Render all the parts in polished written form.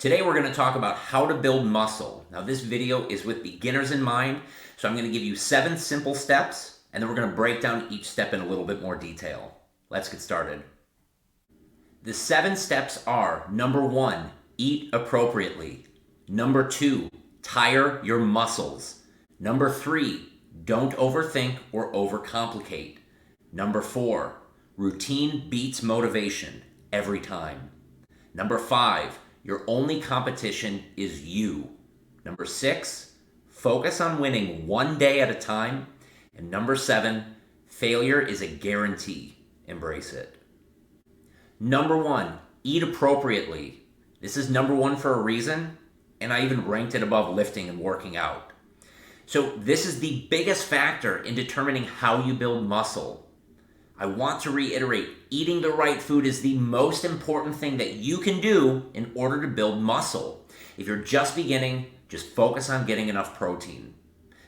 Today we're going to talk about how to build muscle. Now this video is with beginners in mind, so I'm going to give you 7 simple steps, and then we're going to break down each step in a little bit more detail. Let's get started. The 7 steps are: number 1, eat appropriately. Number 2, tire your muscles. Number 3, don't overthink or overcomplicate. Number 4, routine beats motivation every time. Number 5, your only competition is you. Number 6, focus on winning one day at a time. And number 7, failure is a guarantee. Embrace it. Number 1, eat appropriately. This is number 1 for a reason, and I even ranked it above lifting and working out. So this is the biggest factor in determining how you build muscle. I want to reiterate, eating the right food is the most important thing that you can do in order to build muscle. If you're just beginning, just focus on getting enough protein.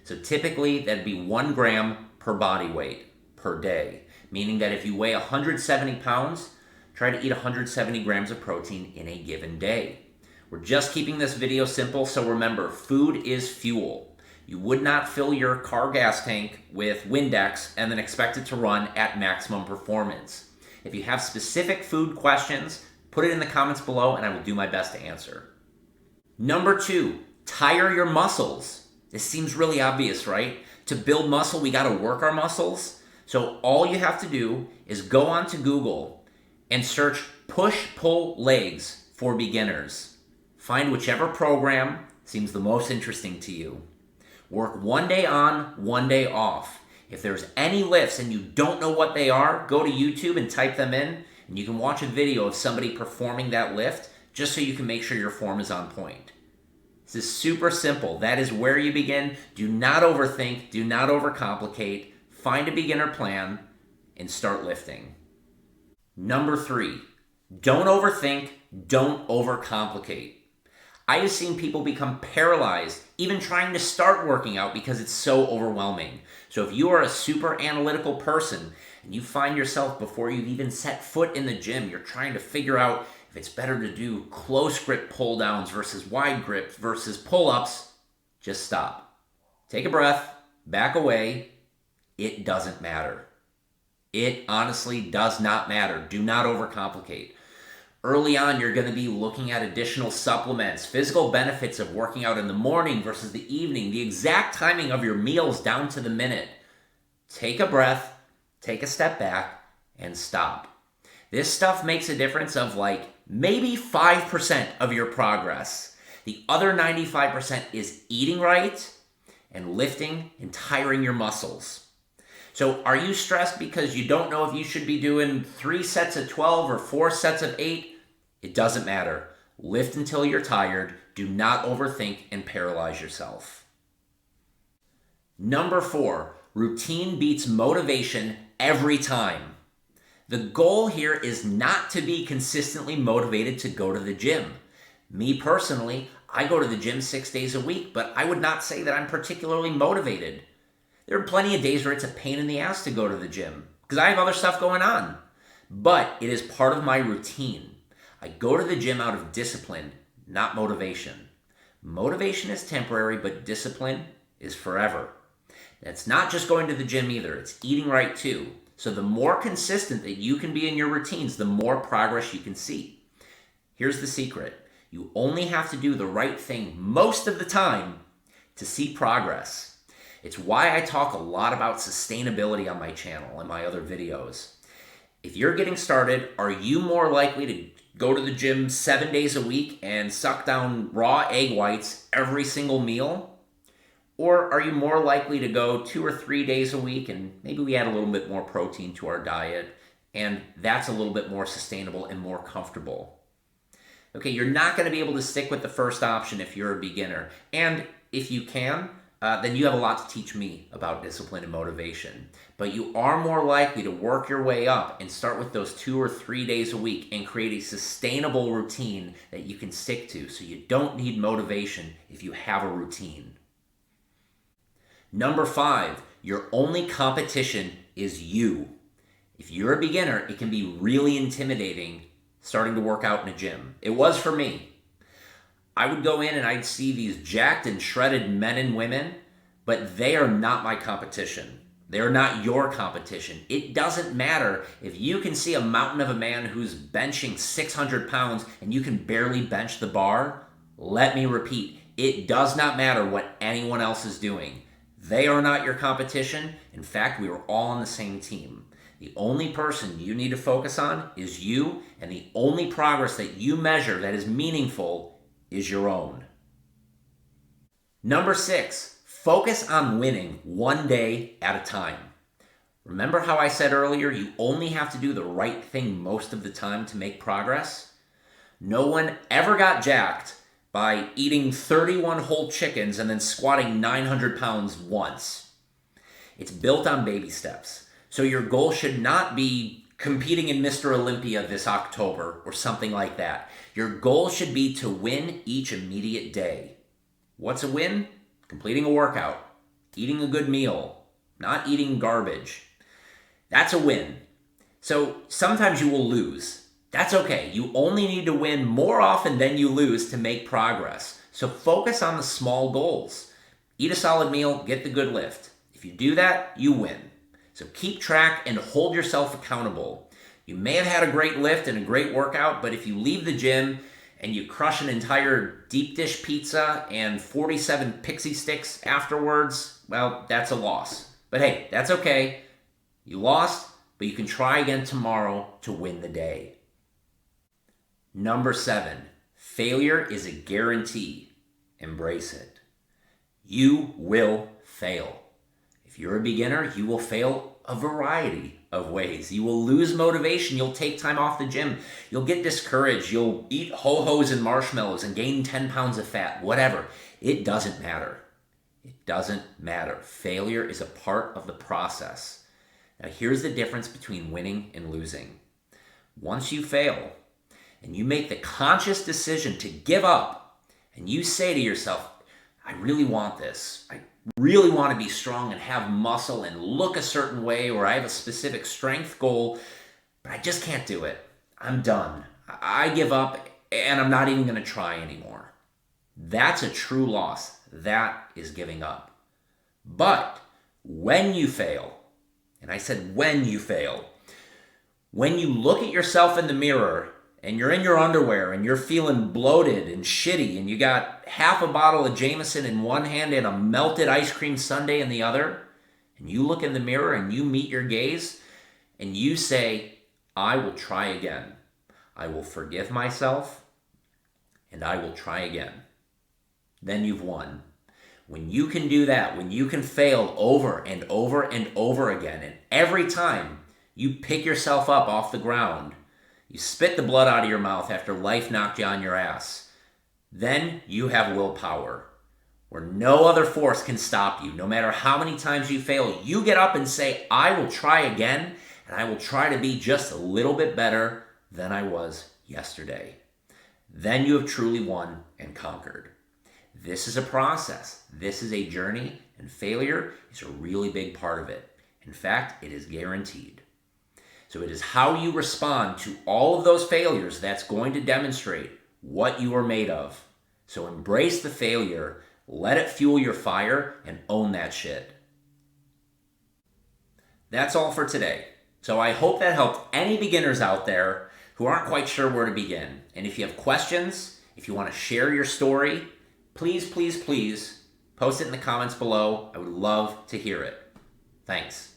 So typically that'd be 1 gram per body weight per day, meaning that if you weigh 170 pounds, try to eat 170 grams of protein in a given day. We're just keeping this video simple, so remember, food is fuel. You would not fill your car gas tank with Windex and then expect it to run at maximum performance. If you have specific food questions, put it in the comments below and I will do my best to answer. Number 2, tire your muscles. This seems really obvious, right? To build muscle, we gotta work our muscles. So all you have to do is go onto Google and search push-pull legs for beginners. Find whichever program seems the most interesting to you. Work one day on, one day off. If there's any lifts and you don't know what they are, go to YouTube and type them in, and you can watch a video of somebody performing that lift just so you can make sure your form is on point. This is super simple. That is where you begin. Do not overthink. Do not overcomplicate. Find a beginner plan and start lifting. Number 3, don't overthink. Don't overcomplicate. I have seen people become paralyzed even trying to start working out because it's so overwhelming. So if you are a super analytical person and you find yourself before you've even set foot in the gym, you're trying to figure out if it's better to do close grip pull downs versus wide grip versus pull-ups, just stop. Take a breath, back away. It doesn't matter. It honestly does not matter. Do not overcomplicate. Early on, you're going to be looking at additional supplements, physical benefits of working out in the morning versus the evening, the exact timing of your meals down to the minute. Take a breath, take a step back, and stop. This stuff makes a difference of like maybe 5% of your progress. The other 95% is eating right and lifting and tiring your muscles. So are you stressed because you don't know if you should be doing 3 sets of 12 or 4 sets of 8? It doesn't matter. Lift until you're tired. Do not overthink and paralyze yourself. Number 4, routine beats motivation every time. The goal here is not to be consistently motivated to go to the gym. Me personally, I go to the gym 6 days a week, but I would not say that I'm particularly motivated. There are plenty of days where it's a pain in the ass to go to the gym because I have other stuff going on. But it is part of my routine. I go to the gym out of discipline, not motivation. Motivation is temporary, but discipline is forever. That's not just going to the gym either. It's eating right too. So the more consistent that you can be in your routines, the more progress you can see. Here's the secret. You only have to do the right thing most of the time to see progress. It's why I talk a lot about sustainability on my channel and my other videos. If you're getting started, are you more likely to go to the gym 7 days a week and suck down raw egg whites every single meal? Or are you more likely to go 2 or 3 days a week and maybe we add a little bit more protein to our diet and that's a little bit more sustainable and more comfortable? Okay, you're not going to be able to stick with the first option if you're a beginner. And if you can, then you have a lot to teach me about discipline and motivation. But you are more likely to work your way up and start with those 2 or 3 days a week and create a sustainable routine that you can stick to so you don't need motivation if you have a routine. Number 5, your only competition is you. If you're a beginner, it can be really intimidating starting to work out in a gym. It was for me. I would go in and I'd see these jacked and shredded men and women, but they are not my competition. They're not your competition. It doesn't matter if you can see a mountain of a man who's benching 600 pounds and you can barely bench the bar. Let me repeat, it does not matter what anyone else is doing. They are not your competition. In fact, we are all on the same team. The only person you need to focus on is you, and the only progress that you measure that is meaningful is your own. Number 6, focus on winning one day at a time. Remember how I said earlier, you only have to do the right thing most of the time to make progress? No one ever got jacked by eating 31 whole chickens and then squatting 900 pounds once. It's built on baby steps. So your goal should not be competing in Mr. Olympia this October or something like that. Your goal should be to win each immediate day. What's a win? Completing a workout, eating a good meal, not eating garbage. That's a win. So sometimes you will lose. That's okay. You only need to win more often than you lose to make progress. So focus on the small goals. Eat a solid meal, get the good lift. If you do that, you win. So keep track and hold yourself accountable. You may have had a great lift and a great workout, but if you leave the gym and you crush an entire deep dish pizza and 47 pixie sticks afterwards, well, that's a loss. But hey, that's okay. You lost, but you can try again tomorrow to win the day. Number 7, failure is a guarantee. Embrace it. You will fail. If you're a beginner, you will fail a variety of ways. You will lose motivation. You'll take time off the gym. You'll get discouraged. You'll eat ho-hos and marshmallows and gain 10 pounds of fat, whatever. It doesn't matter. It doesn't matter. Failure is a part of the process. Now, here's the difference between winning and losing. Once you fail, and you make the conscious decision to give up, and you say to yourself, I really want this. I really want to be strong and have muscle and look a certain way, or I have a specific strength goal, but I just can't do it. I'm done. I give up, and I'm not even going to try anymore. That's a true loss. That is giving up. But when you fail, and I said when you fail, when you look at yourself in the mirror and you're in your underwear and you're feeling bloated and shitty and you got half a bottle of Jameson in one hand and a melted ice cream sundae in the other, and you look in the mirror and you meet your gaze and you say, I will try again. I will forgive myself and I will try again. Then you've won. When you can do that, when you can fail over and over and over again, and every time you pick yourself up off the ground, you spit the blood out of your mouth after life knocked you on your ass, then you have willpower, where no other force can stop you. No matter how many times you fail, you get up and say, I will try again, and I will try to be just a little bit better than I was yesterday. Then you have truly won and conquered. This is a process. This is a journey, and failure is a really big part of it. In fact, it is guaranteed. So it is how you respond to all of those failures that's going to demonstrate what you are made of. So embrace the failure, let it fuel your fire, and own that shit. That's all for today. So I hope that helped any beginners out there who aren't quite sure where to begin. And if you have questions, if you want to share your story, please, please, please post it in the comments below. I would love to hear it. Thanks.